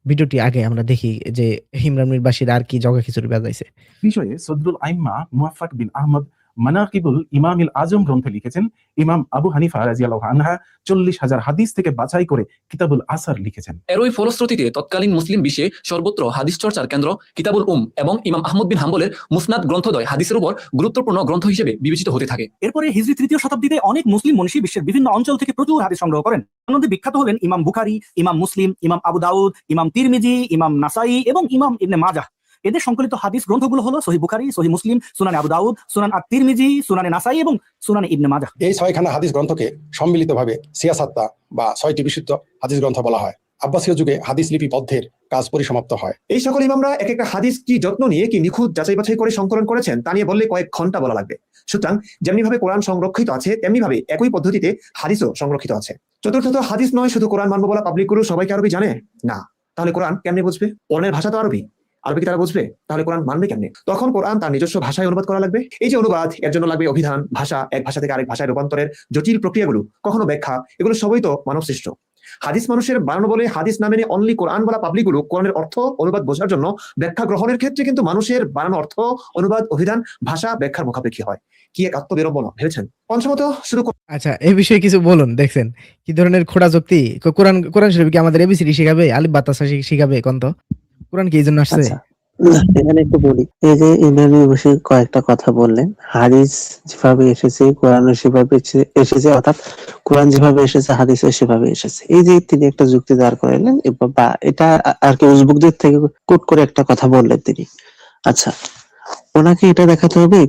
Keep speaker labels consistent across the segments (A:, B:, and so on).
A: ভিডিওটি আগে আমরা দেখি যে ইমরান মীর বাশির আর কি জগা খিচুড়ি বাজাইছে।
B: বিষয়ে সদরুল আইম্মা মুওয়াফফাক বিন আহমদ মানাকিবুল ইমামিল আজম গ্রন্থে লিখেছেন, ইমাম আবু হানিফা রাদিয়াল্লাহু আনহা 40,000 হাদিস থেকে বাছাই করে কিতাবুল আসার লিখেছেন।
C: এরই ফলশ্রুতিতে তৎকালীন মুসলিম বিশ্বে সর্বত্র হাদিস চর্চার কেন্দ্র কিতাবুল এবং ইমাম আহমদ বিন হাম্বলের মুসনাদ গ্রন্থদ্বয় হাদিসের উপর গুরুত্বপূর্ণ গ্রন্থ হিসেবে বিবেচিত হতে থাকে।
D: এরপরে হিজরি 3য় শতাব্দীতে অনেক মুসলিম মনীষী বিশ্বের বিভিন্ন অঞ্চল থেকে প্রচুর হাদিস সংগ্রহ করেন। তার মধ্যে বিখ্যাত হলেন ইমাম বুখারী, ইমাম মুসলিম, ইমাম আবু দাউদ, ইমাম তিরমিজি, ইমাম নাসাই এবং ইমাম ইবনে মাজাহ। এদের সংকলিত হাদিস গ্রন্থগুলো হলো সহিহ বুখারী, সহিহ মুসলিম, সুনানে আবু দাউদ, সুনান আত-তিরমিজি, সুনানে নাসাই এবং সুনানে ইবনে মাজাহ।
E: এই 6খানা হাদিস গ্রন্থকে সম্মিলিতভাবে সিয়াসাত্তা বা 6টি বিশুদ্ধ হাদিস গ্রন্থ বলা হয়। আব্বাসীয় যুগে হাদিস লিপিবদ্ধের কাজ পরিসমাপ্ত হয়।
F: এই সকল ইমামরা এক একটা হাদিস কি যত্ন নিয়ে কি নিখুঁত যাচাই বাছাই করে সংকলন করেছেন তা নিয়ে বললে কয়েক ঘন্টা বলা লাগবে। সুতরাং যেমনি ভাবে কোরআন সংরক্ষিত আছে তেমনি ভাবে একই পদ্ধতিতে হাদিসও সংরক্ষিত আছে। চতুর্থত, হাদিস নয় শুধু কোরআন মানবো বলা পাবলিক গুরু সবাইকে আরবি জানে না। তাহলে কোরআন কেমনে বুঝবে? কোরআনের ভাষা তো আরবি, আরবি কি তারা বুঝবে? তাহলে কোরআন মানবে কেমনে? তখন কোরআন তার নিজস্ব ভাষায় অনুবাদ করা লাগবে। এই যে অনুবাদ, এর জন্য লাগবে অভিধান, ভাষা, এক ভাষা থেকে আরেক ভাষায় রূপান্তরের জটিল প্রক্রিয়াগুলো, কখনো ব্যাখ্যা, এগুলো সবই তো মানব সৃষ্ট। হাদিস মানুষের বানানো বলে হাদিস না মেনে অনলি কোরআন বলা পাবলিক গুলো কোরআনের অর্থ অনুবাদ বোঝার জন্য ব্যাখ্যা গ্রহণের ক্ষেত্রে কিন্তু মানুষের বানানো অর্থ অনুবাদ, অভিধান, ভাষা, ব্যাখ্যার মুখাপেক্ষী হয়। কি এক আত্মবিড়ম্বনা ভেবেছেন? পঞ্চমত, শুধু
A: আচ্ছা, এই বিষয়ে কিছু বলুন। দেখছেন কি ধরনের খোড়া যুক্তি? কোরআন শরীফ কি আমাদের এবিসিডি শিখাবে, আলিফ বাতাসা শিখাবে? কোন তো কোরআন কি এই জন্য আসছে?
G: এখানে একটু বলি, এই যে ইমরান বসে কয়েকটা কথা বললেন, হাদিস যেভাবে এসেছে কোরআন সেভাবে এসেছে, অর্থাৎ কোরআন যেভাবে এসেছে হাদিস সেভাবে এসেছে। এই যে তিনি একটা যুক্তি দাঁড় করালেন, বা এটা আর কি উজবুকদের থেকে কোট করে একটা কথা বললেন তিনি। আচ্ছা, ওনাকে এটা দেখাতে হবে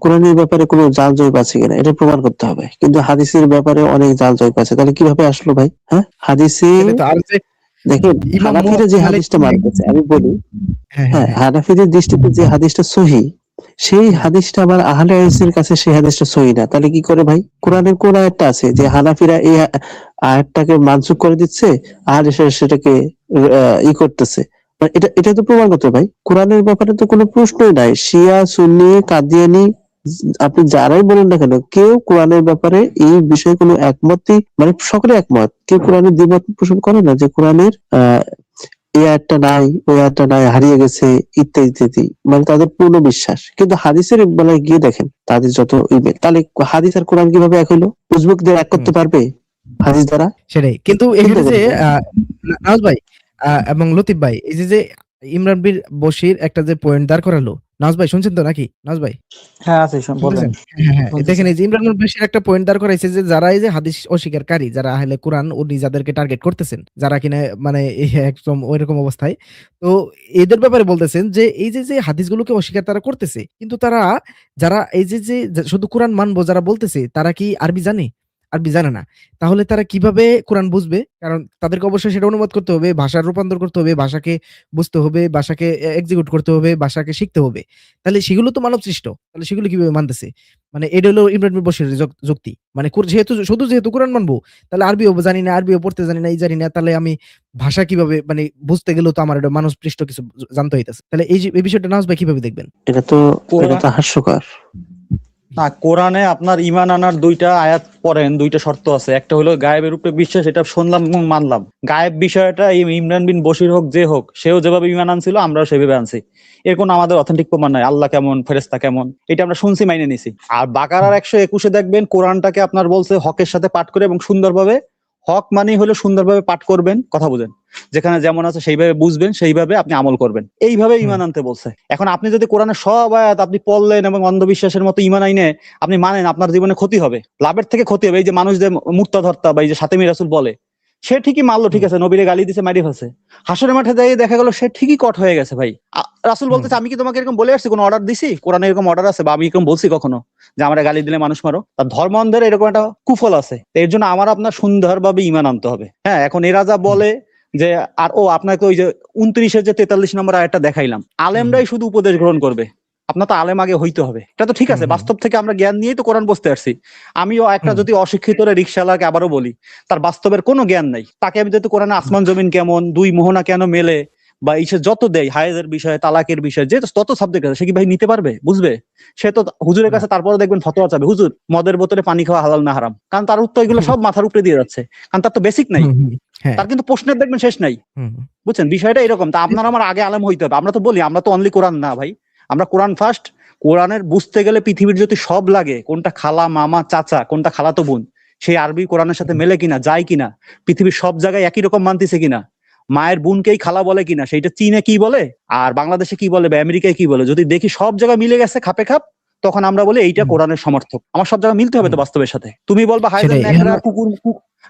G: কোরআনের ব্যাপারে কোনো জাল জয়ব আছে কিনা, এটা প্রমাণ করতে হবে। কিন্তু হাদিসের ব্যাপারে অনেক জাল জয়ব আছে, তাহলে কিভাবে আসলো ভাই? হ্যাঁ, হাদিসে দেখেন হানাফিরা যে হাদিসটা মানতেছে, আমি বলি, হ্যাঁ, হানাফিদের দৃষ্টিতে যে হাদিসটা সহিহ, সেই হাদিসটা আবার আহলে হাদিসের কাছে সেই হাদিসটা সহিহ না। তাহলে কি করে ভাই? কোরআনের কোন আয়াতটা আছে যে হানাফিরা এই আয়াতটাকে মানসুখ করে দিচ্ছে, আহলে হাদিস সেটাকে করতেছে? এটা তো প্রমাণ করতে ভাই। কোরআনের ব্যাপারে তো কোনো প্রশ্নই নাই। শিয়া, সুন্নি, কাদিয়ানি, আপনি যারাই বলেন না কেন, কেউ কোরআনের ব্যাপারে এই বিষয়ে কোনো একমতই, মানে সকলে একমত, কেউ কোরআনের দ্বিমত পোষণ করে না যে কোরআনের এই আয়াতটা নাই, ওই আয়াতটা নাই, হারিয়ে গেছে, ইত্যাদি ইত্যাদি, মানে তাদের পূর্ণ বিশ্বাস। কিন্তু হাদিসের বেলায় গিয়ে দেখেন তাদের যত ইমেল, তাহলে হাদিস আর কোরআন কিভাবে এক হইলো? উজবুকদের এক করতে পারবে হাদিস দ্বারা?
A: সেটাই। কিন্তু এখানে যে নাওয়াজ ভাই এবং লতিফ ভাই, এই যে ইমরান বীর বশির একটা যে পয়েন্ট দাঁড় করালো, নাওয়াজ ভাই শুনছেন তো নাকি? নাওয়াজ ভাই?
H: হ্যাঁ আছে, বলেন।
A: হ্যাঁ, দেখেন এই যে ইমরান বশির একটা পয়েন্ট দাঁড় করাইছে যে যারা এই যে হাদিস অস্বীকারী, যারা আহলে কোরআন, উনি যাদেরকে টার্গেট করতেছেন, যারা কিনা মানে একদম ওইরকম অবস্থায়, তো এদের ব্যাপারে বলতেছেন যে এই যে হাদিসগুলোকে অস্বীকার তারা করতেছে, কিন্তু তারা যারা এই যে শুধু কোরআন মানবো যারা বলতেছে, তারা কি আরবি জানে? আরবি জানে না। তাহলে তারা কিভাবে কোরআন বুঝবে? কারণ তাদেরকে অবশ্যই সেটা অনুবাদ করতে হবে, ভাষার রূপান্তর করতে হবে, ভাষাকে বুঝতে হবে, ভাষাকে এক্সিকিউট করতে হবে, ভাষাকে শিখতে হবে। তাহলে সেগুলো তো মানব সৃষ্ট, তাহলে সেগুলো কিভাবে মানতেছে? মানে এটা হলো ইমরান বশিরের যুক্তি। মানে যেহেতু কোরআন মানবো, তাহলে আরবিও জানি না, আরবিও পড়তে জানি না, এই জানি না, তাহলে আমি ভাষা কিভাবে, মানে বুঝতে গেলেও তো আমার এটা মানব সৃষ্ট কিছু জানতে হইতেছে। তাহলে এই বিষয়টা নাওয়াজ ভাই কিভাবে দেখবেন?
G: এটা তো হাস্যকর
H: না। কোরআনে আপনার ঈমান আনার দুইটা আয়াত পড়েন, দুইটা শর্ত আছে। একটা হলো গায়েবের উপরে বিশ্বাস, এটা শুনলাম এবং মানলাম। গায়েব বিষয়টা ইমরান বিন বশির হোক, যে হোক, সেও যেভাবে ঈমান আনছিল আমরাও সেভাবে আনছি। এর কোনো আমাদের অথেন্টিক প্রমাণ নাই। আল্লাহ কেমন, ফেরেশতা কেমন, এটা আমরা শুনছি, মাইনে নিছি। আর বাকারার 121 দেখবেন কোরআনটাকে আপনার বলছে হকের সাথে পাঠ করে এবং সুন্দরভাবে। হক মানে হলো সুন্দরভাবে পাঠ করবেন, কথা বুঝেন, যেখানে যেমন আছে সেইভাবে বুঝবেন, সেইভাবে আপনি আমল করবেন, এইভাবে ঈমান আনতে বলছে। এখন আপনি যদি কোরআনের সব আয়াত আপনি পড়লেন এবং অন্ধবিশ্বাসের মতো ঈমান আইনে আপনি মানেন, আপনার জীবনে ক্ষতি হবে, লাভের থেকে ক্ষতি হবে। এই যে মানুষ যে মুর্তাদ বা এই যে সাতেমি রাসূল বলে, সে ঠিকই মারলো, ঠিক আছে, নবীরে গালি দিছে, মারি ফেলছে, হাসরের মাঠে যাই দেখা গেল সে ঠিকই কট হয়ে গেছে। ভাই রাসূল বলতেছে, আমি কি তোমাকে এরকম বলে আসছি, কোনো অর্ডার দিছি? কোরআনে এরকম অর্ডার আছে বা আমি এরকম বলছি কখনো যে আমরা গালি দিলে মানুষ মারো? তার ধর্মান্ধের এরকম একটা কুফল আছে। এর জন্য আমার আপনার সুন্দরভাবে ঈমান আনতে হবে। হ্যাঁ, এখন এরা যা বলে যে, আর আপনাকে ওই যে 29-এর যে 43 নম্বর আয়াতটা দেখাইলাম, আলেমরাই শুধু উপদেশ গ্রহণ করবে, আপনার তো আলেম আগে হইতে হবে। এটা তো ঠিক আছে, বাস্তব থেকে আমরা জ্ঞান নিয়েই তো কোরআন বসতে আসছি। আমিও একটা যদি অশিক্ষিত রিকশাওয়ালাকে আবারও বলি, তার বাস্তবের কোনো জ্ঞান নাই, তাকে আমি যদি কোরআনে আসমান জমিন কেমন, দুই মোহনা কেন মেলে, বা ইসে যত দেয়, হায়েজের বিষয়ে, তালাকের বিষয়ে, যে তত সাবজেক্ট আছে, সে কি ভাই নিতে পারবে, বুঝবে? সে তো হুজুরের কাছে তারপরে দেখবেন ফতোয়া চাবে, হুজুর মদের বোতলে পানি খাওয়া হালাল না হারাম, কারণ তার উত্তর এগুলো সব মাথার উপরে দিয়ে যাচ্ছে, কারণ তার তো বেসিক নাই, তার কিন্তু প্রশ্নের দেখবেন শেষ নাই। বুঝছেন বিষয়টা এরকম। তা আপনার আমার আগে আলেম হইতে হবে। আমরা তো বলি আমরা তো অনলি কোরআন না ভাই, আমরা কোরআন ফার্স্ট। কোরআনের বুঝতে গেলে পৃথিবীর যদি সব লাগে, কোনটা খালা মামা চাচা কোনটা খালাতো বোন, সেই আরবি কোরআনের সাথে মেলে কিনা, যায় কিনা, পৃথিবীর সব জায়গায় একই রকম মানতেছে কিনা, মায়ের বোনকেই খালা বলে কিনা, সেইটা চীনে কি বলে আর বাংলাদেশে কি বলে বা আমেরিকায় কি বলে, যদি দেখি সব জায়গায় মিলে গেছে খাপে খাপ, তখন আমরা বলি এইটা কোরআনের সমর্থক। আমার সব জায়গায় মিলতে হবে তো বাস্তবের সাথে। তুমি বলবা হাইজেন
A: সেটাই,
H: ন্যাকড়ার কুকুর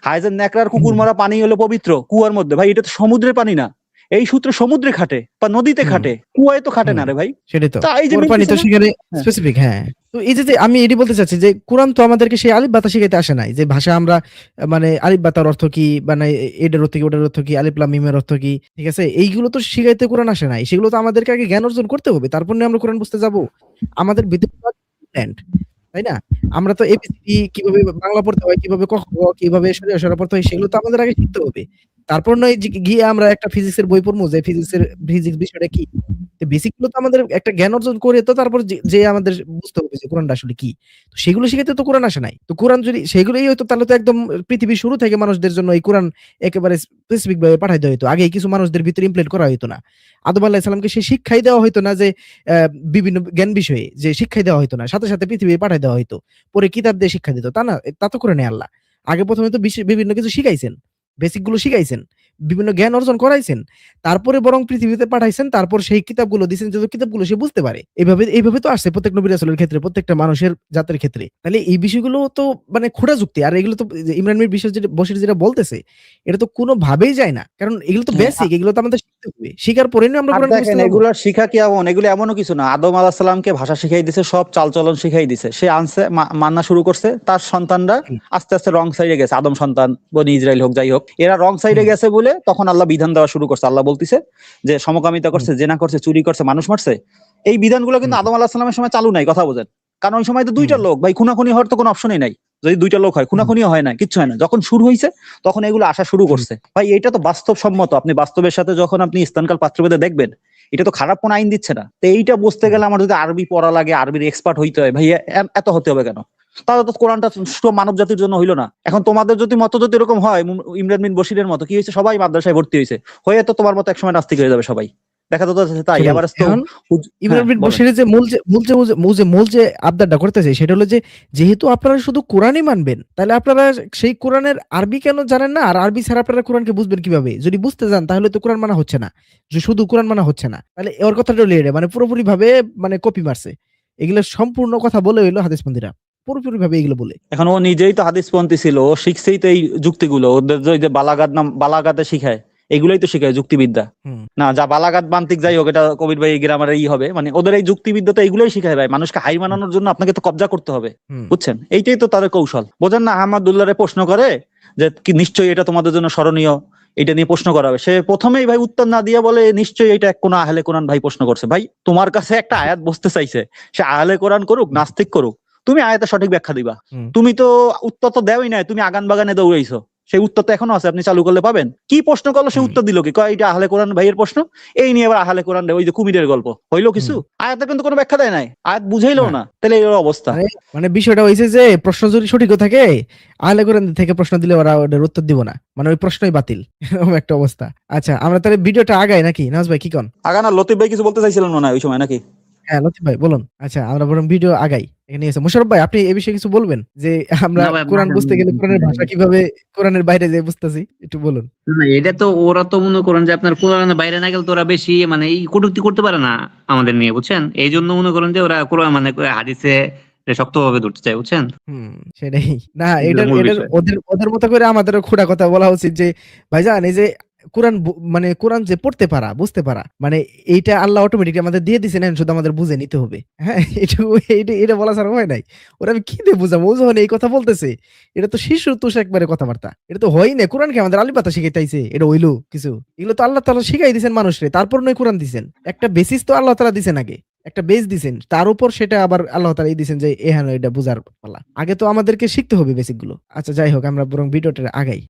H: হাইজেন ন্যাকড়ার কুকুর মারা পানি হলো পবিত্র কুয়ার মধ্যে, ভাই এটা তো সমুদ্রের পানি না, এই সূত্র সমুদ্রে খাটে বা নদীতে খাটে, কুয়ায় তো খাটে না রে ভাই।
A: সেটাই তো,
H: তা এই যে
A: ওর পানি তো
H: মিলতেছে না?
A: সেখানে
H: হ্যাঁ।
A: স্পেসিফিক। হ্যাঁ, তো এই যে আমি এটি বলতে চাচ্ছি যে কোরআন তো আমাদেরকে সেই আলিফ বাতা শিখাইতে আসে নাই, যে ভাষা আমরা মানে আলিফ বাতার অর্থ কি, মানে এটার অর্থ কি, ওটার অর্থ কি, আলিফ লাম মিমের অর্থ কি, ঠিক আছে, এইগুলো তো শিখাইতে কোরআন আসে নাই। সেগুলো তো আমাদেরকে আগে জ্ঞান অর্জন করতে হবে, তারপর না আমরা কোরআন বুঝতে যাব। আমাদের ভিতরে ট্যালেন্ট, তাই না? আমরা তো এবিসিডি কিভাবে বাংলা পড়তে হয়, কিভাবে ক খ কিভাবে সরিয়া সরা পড়তে হয়, সেগুলো তো আমাদের আগে শিখতে হবে। তারপর নয় যে গিয়ে আমরা একটা ফিজিক্সের বই পড়বো যে ফিজিক্স বিষয়টা কি। তো বেসিক গুলো তো আমাদের একটা জ্ঞান অর্জন করে তো তারপর যে আমাদের বুঝতে হবে যে কোরআনটা আসলে কি। তো সেগুলো শিখাতে তো কোরআন আসে নাই। তো কোরআন যদি সেগুলোই হইতো তাহলে তো একদম পৃথিবীর শুরু থেকে মানুষদের জন্য এই কোরআন একেবারে স্পেসিফিক ভাবে পাঠাই দেওয়া হইতো। আগে কিছু মানুষদের ভিতরে ইমপ্লিমেন্ট করা হইতো না। আদম আলাইহিস সালামকে সেই শিক্ষাই দেওয়া হইতো না যে বিভিন্ন জ্ঞান বিষয়ে যে শিক্ষাই দেওয়া হইতো না। সাথে, সাথে পৃথিবী পাঠাই দেওয়া হইতো। পরে কিতাব দিয়ে শিক্ষা দিত। তা না? তা তো করে নাই আল্লাহ। আগে প্রথমে তো বিভিন্ন কিছু শিখাইছেন। বেসিক গুলো শিখাইছেন। বিভিন্ন জ্ঞান অর্জন করাইছেন। তারপরে বরং পৃথিবীতে পাঠাইছেন। তারপর সেই কিতাবগুলো দিছেন যে কিতাবগুলো সে বুঝতে পারে। এভাবে তো আসছে প্রত্যেক নবী রাসূলের ক্ষেত্রে, প্রত্যেকটা মানুষের জাতের ক্ষেত্রে। তাহলে এই বিষয়গুলো তো মানে খোঁড়া যুক্তি। আর এগুলো তো যে ইমরান মীর বশির যেটা বলতেছে, এটা তো কোনোভাবেই যায় না। কারণ এগুলো তো
H: হ্যাঁ,
A: বেসিক, এগুলো তো আমাদের শিখতে হবে। শিখার পরেই না আমরা
H: আর
A: কোরআন
H: দেখেন
A: বুঝতে পারবো।
H: এগুলা শিখা কি এমন, এগুলো এমনও কিছু না। আদম আলাহিস সালামকে ভাষা শিখাই দিছে, সব চালচলন শিখাই দিছে, সে আনছে মান্না শুরু করছে, তার সন্তানরা
A: হুম,
H: আস্তে আস্তে রং সাইডে গেছে। আদম সন্তান বনি ইসরাইল হোক যাই হোক, এরা রং সাইডে
A: হুম,
H: গেছে বলে তখন আল্লাহ বিধান দেওয়া শুরু করছে। আল্লাহ বলতিছে যে সমকামিতা
A: হুম,
H: করছে, জেনা করছে, চুরি করছে, মানুষ মারছে। এই বিধানগুলো কিন্তু
A: হুম,
H: আদম আলাহিস সালামের সময় চালু নাই, কথা বোঝেন। কারণ ওই সময় তো দুইটা
A: হুম,
H: লোক, ভাই খুনাখুনি হওয়ার তো কোনো অপশনই নাই। যদি দুইটা লোক হয়,
A: হুম,
H: খুনাখুনিও হয় না, কিচ্ছু হয় না। যখন শুরু হয়েছে তখন এগুলো আসা শুরু
A: হুম,
H: করছে। ভাই এটা তো বাস্তবসম্মত। আপনি বাস্তবের সাথে যখন আপনি স্থানকাল পাত্রভেদে দেখবেন, এটা তো খারাপ কোনো আইন দিচ্ছে না। তো এইটা বুঝতে
A: হুম।
H: গেলে আমার যদি আরবি পড়া লাগে, আরবির এক্সপার্ট হইতে হয়, ভাই এত হতে হবে কেন? তাহলে তো কোরআনটা শুধু মানব জাতির জন্য হইলো না। এখন তোমাদের যদি মত যদি এরকম হয়, ইমরান বিন বশিরের মতো, কি হয়েছে, সবাই মাদ্রাসায় ভর্তি হয়েছে, হয়ে তো তোমার মতো একসময় নাস্তিক হয়ে যাবে সবাই। দেখা তো যাচ্ছে তাই।
A: সেটাই।
H: আবার তো
A: এখন ইমরান
H: হ্যাঁ
A: বিন
H: বলেন।
A: বশিরের যে মূল যে আবদারটা করতেছে সেটা হলো যে যেহেতু আপনারা শুধু কোরআনই মানবেন, তাহলে আপনারা সেই কোরআনের আরবি কেন জানেন না? আর আরবি ছাড়া আপনারা কোরআনকে বুঝবেন কিভাবে? যদি বুঝতে যান তাহলে তো কোরআন মানা হচ্ছে না। যে শুধু কোরআন মানা হচ্ছে না। তাহলে ওর কথাটা হলো এটা, মানে পুরোপুরি ভাবে মানে কপি মারছে। এগুলো সম্পূর্ণ কথা বলে হইলো হাদিসপন্থীরা। পুরোপুরি ভাবে এগুলো বলে।
H: এখন ও নিজেই তো হাদিসপন্থী ছিল, ও শিখছেই তো এই যুক্তিগুলো। ওদের যে বালাগাতে শিখায়, এগুলোই তো শিখায় যুক্তিবিদ্যা।
A: হুম,
H: না যা বালাগাত বান্তিক যাই হোক, এটা কবির ভাই গ্রামারে হবে, মানে ওদের এই যুক্তিবিদ্যা তো এইগুলোই শিখায় ভাই। মানুষকে হাই
A: হুম,
H: মানানোর জন্য আপনাকে তো কব্জা করতে হবে,
A: হুম,
H: বুঝছেন? এইটাই তো তাদের কৌশল, বোঝেন না? আহমদুল্লাহরে প্রশ্ন করে যে কি নিশ্চয়ই এটা তোমাদের জন্য স্মরণীয়, এটা নিয়ে প্রশ্ন করা হবে। সে প্রথমেই ভাই উত্তর না দিয়ে বলে নিশ্চয়ই এটা কোনো আহলে কোরআন ভাই প্রশ্ন করছে। ভাই তোমার কাছে একটা আয়াত বসতে চাইছে, সে আহলে কোরআন করুক
A: হুম,
H: নাস্তিক করুক, তুমি আয়াতের সঠিক ব্যাখ্যা দিবা।
A: হুম।
H: তুমি তো উত্তর তো দেওই নাই, তুমি আগান বাগানে দৌড়াইছো। সেই উত্তর তো এখনো আছে, আপনি চালু করলে পাবেন। কি প্রশ্ন করলো, সে
A: হুম,
H: উত্তর দিল কি, কয় এটা আহলে কোরআন ভাইয়ের প্রশ্ন। এই নিয়ে আবার আহলে কোরআন ওই যে কুমিরের গল্প হইলো কিছু।
A: হুম।
H: আয়াতের কিন্তু কোনো ব্যাখ্যা দেয় নাই, আয়াত বুঝাইলো
A: না।
H: না, তাহলে এই অবস্থা।
A: মানে মানে বিষয়টা হইছে যে প্রশ্ন যদি সঠিকও থাকে, আহলে কোরআন থেকে প্রশ্ন দিলে ওরা ওটার উত্তর দিব না। মানে ওই প্রশ্নই বাতিল। এরকম একটা অবস্থা। আচ্ছা, আমরা তাহলে ভিডিওটা আগাই নাকি? নাজ ভাই কি কন?
H: আগানা লতিফ ভাই কিছু বলতে চাইছিলেন মনে হয় ওই সময় নাকি?
A: হ্যাঁ, লতিফ ভাই বলুন। আচ্ছা, আমরা বরং ভিডিও আগাই। এখানে এসে মোশাররফ ভাই আপনি এই বিষয়ে কিছু বলবেন? যে আমরা
I: না ভাই
A: কোরআন বুঝতে গেলে কোরআনের ভাষা কিভাবে কোরআনের বাইরে যেয়ে বুঝতেছি একটু বলুন।
I: না, এটা তো ওরা তো মনে করেন যে আপনার কোরআনের বাইরে না গেলে তো ওরা বেশি মানে এই কটূক্তি করতে পারে না আমাদের নিয়ে, বুঝছেন? এই জন্য মনে করেন যে ওরা কোরআন মানে হাদিসে শক্তভাবে ধরতে চায়, বুঝছেন?
A: হুম, সেটাই। না,
I: এগুলো
A: এটার
I: মূল
A: এটার
I: বিষয়।
A: ওদের ওদের মতো করে আমাদেরও খোঁড়া কথা বলা উচিত যে ভাইজান এই যে কোরআন মানে কোরআন যে পড়তে পারা, বুঝতে পারা, মানে এইটা আল্লাহ অটোমেটিক আমাদের দিয়ে দিয়েছেন, শুধু আমাদের বুঝে নিতে হবে। হ্যাঁ? এটা বলা ছাড়া হয় নাই। ওরা আমি কি দিয়ে বুঝাবো? ও যখন এই কথা বলতেছে, এটা তো শিশু তুষ একবারে কথাবার্তা। এটা তো হয়ই না। কোরআন কি আমাদের আলিফ বাতা শিখাইতে আইছে? এটা হইলো কিছু? এগুলো তো আল্লাহ তাআলা শিখাই দিয়েছেন মানুষরে। তারপর নয় কোরআন দিছেন। একটা বেসিস তো আল্লাহ তাআলা দিছেন আগে। একটা বেস দিছেন। তার উপর সেটা আবার আল্লাহ তাআলা দিছেন যে হ্যাঁ এটা বুঝার পালা। আগে তো আমাদেরকে শিখতে হবে বেসিক গুলো। আচ্ছা যাই হোক আমরা বরং ভিডিওটা আগাই।